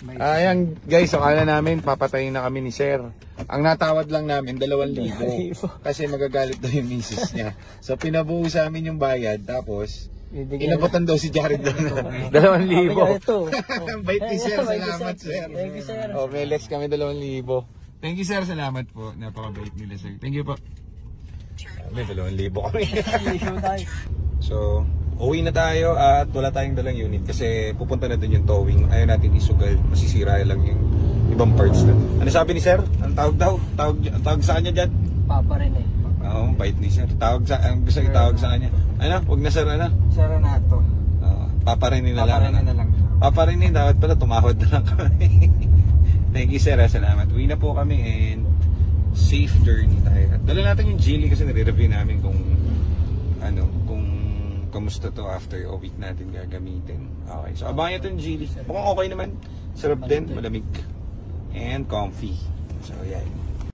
Ayan guys, akala namin papatayin na kami ni Sir. Ang natawad lang namin 2,000 kasi magagalit daw yung misis niya. So pinabuo sa amin yung bayad, tapos inabutan daw si Jared doon 2,000. Bait ni Sir, salamat Sir. Thank you Sir. Oh, may less kami 2,000. Thank you Sir, salamat po. Napakabait nila Sir. Thank you po. May 2,000 kami. So uwi na tayo at wala tayong dalang unit kasi pupunta na dun yung towing. Ayaw natin isugal, masisira lang yung ibang parts na. Ano sabi ni Sir? Ang tawag daw? Tawag sa kanya dyan? Papa rin eh. Oo, bait ni Sir. Ang gusto itawag sa kanya. Ano? Huwag na Sir, ano? Sir Renato. Paparinin na lang. Paparinin na lang. Paparinin, dapat pala tumahod na lang kami. Thank you Sir, salamat. Uwi na po kami and safe journey tayo. At dala natin yung Geely kasi nare-review namin kung kamusta to after a week natin gagamitin. Okay, so abangan nyo ito yung Geely. Mukhang okay naman. Sarap din, malamig. And comfy. So yan.